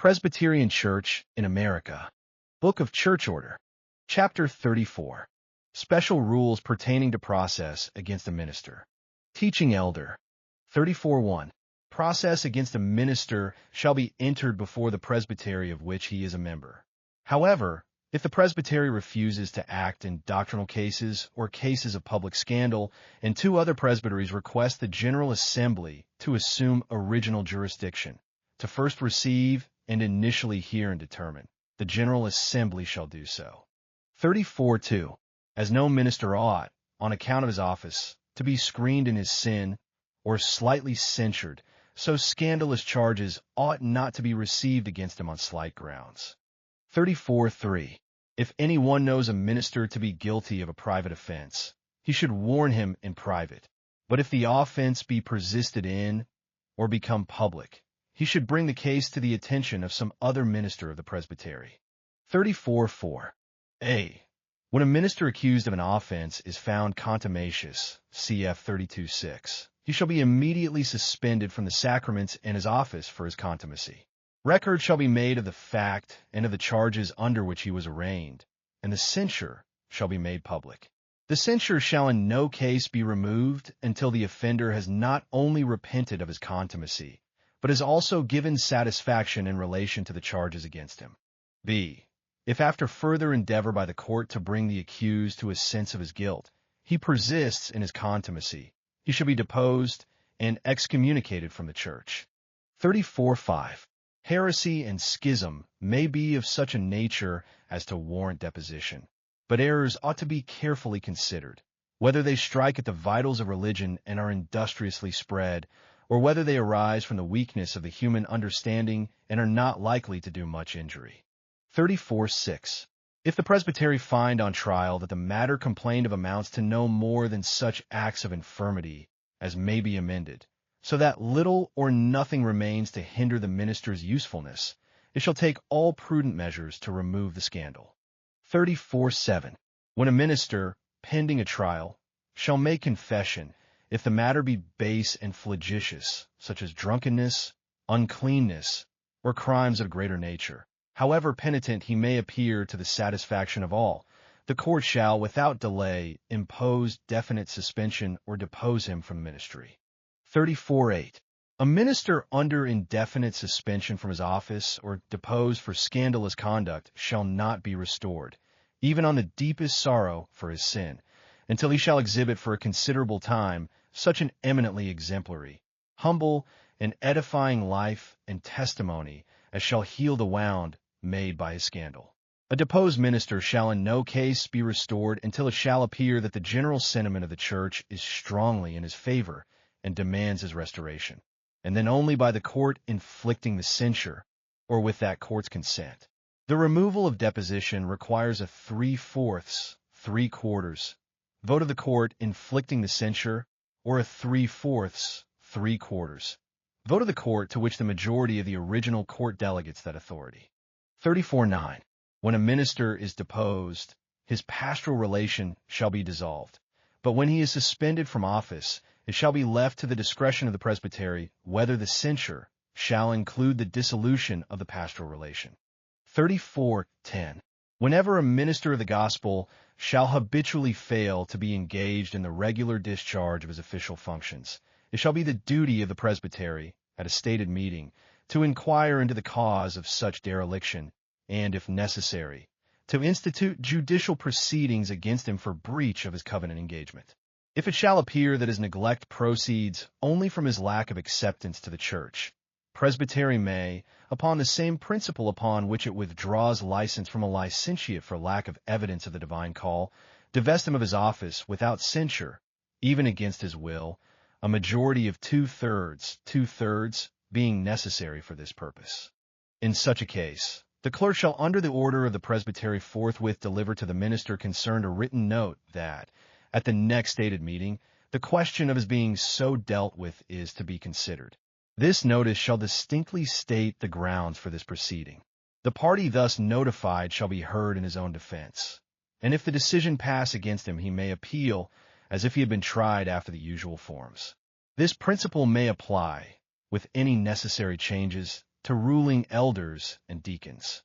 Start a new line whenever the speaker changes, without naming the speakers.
Presbyterian Church in America. Book of Church Order. Chapter 34. Special rules pertaining to process against a minister. Teaching Elder. 34:1. Process against a minister shall be entered before the presbytery of which he is a member. However, if the presbytery refuses to act in doctrinal cases or cases of public scandal, and two other presbyteries request the General Assembly to assume original jurisdiction, to first receive and initially hear and determine, the General Assembly shall do so. 34:2. As no minister ought, on account of his office, to be screened in his sin, or slightly censured, so scandalous charges ought not to be received against him on slight grounds. 34:3. If any one knows a minister to be guilty of a private offense, he should warn him in private. But if the offense be persisted in, or become public, he should bring the case to the attention of some other minister of the presbytery. 34:4. A. When a minister accused of an offense is found contumacious, cf. 32:6, he shall be immediately suspended from the sacraments and his office for his contumacy. Record shall be made of the fact and of the charges under which he was arraigned, and the censure shall be made public. The censure shall in no case be removed until the offender has not only repented of his contumacy, but has also given satisfaction in relation to the charges against him. B. If after further endeavor by the court to bring the accused to a sense of his guilt, he persists in his contumacy, he shall be deposed and excommunicated from the church. 34:5. Heresy and schism may be of such a nature as to warrant deposition, but errors ought to be carefully considered, whether they strike at the vitals of religion and are industriously spread, or whether they arise from the weakness of the human understanding and are not likely to do much injury. 34:6. If the presbytery find on trial that the matter complained of amounts to no more than such acts of infirmity as may be amended, so that little or nothing remains to hinder the minister's usefulness, it shall take all prudent measures to remove the scandal. 34:7. When a minister, pending a trial, shall make confession, if the matter be base and flagitious, such as drunkenness, uncleanness, or crimes of greater nature, however penitent he may appear to the satisfaction of all, the court shall, without delay, impose definite suspension or depose him from ministry. 34:8. A minister under indefinite suspension from his office or deposed for scandalous conduct shall not be restored, even on the deepest sorrow for his sin, until he shall exhibit for a considerable time such an eminently exemplary, humble, and edifying life and testimony as shall heal the wound made by his scandal. A deposed minister shall in no case be restored until it shall appear that the general sentiment of the church is strongly in his favor and demands his restoration, and then only by the court inflicting the censure, or with that court's consent. The removal of deposition requires a 3/4, 3/4 vote of the court inflicting the censure, or a 3/4, 3/4 vote of the court to which the majority of the original court delegates that authority. 34:9. When a minister is deposed, his pastoral relation shall be dissolved, but when he is suspended from office, it shall be left to the discretion of the presbytery whether the censure shall include the dissolution of the pastoral relation. 34:10. Whenever a minister of the gospel shall habitually fail to be engaged in the regular discharge of his official functions, it shall be the duty of the presbytery, at a stated meeting, to inquire into the cause of such dereliction, and, if necessary, to institute judicial proceedings against him for breach of his covenant engagement. If it shall appear that his neglect proceeds only from his lack of acceptance to the church, presbytery may, upon the same principle upon which it withdraws license from a licentiate for lack of evidence of the divine call, divest him of his office without censure, even against his will, a majority of 2/3 being necessary for this purpose. In such a case, the clerk shall under the order of the presbytery forthwith deliver to the minister concerned a written note that, at the next stated meeting, the question of his being so dealt with is to be considered. This notice shall distinctly state the grounds for this proceeding. The party thus notified shall be heard in his own defense, and if the decision pass against him, he may appeal as if he had been tried after the usual forms. This principle may apply, with any necessary changes, to ruling elders and deacons.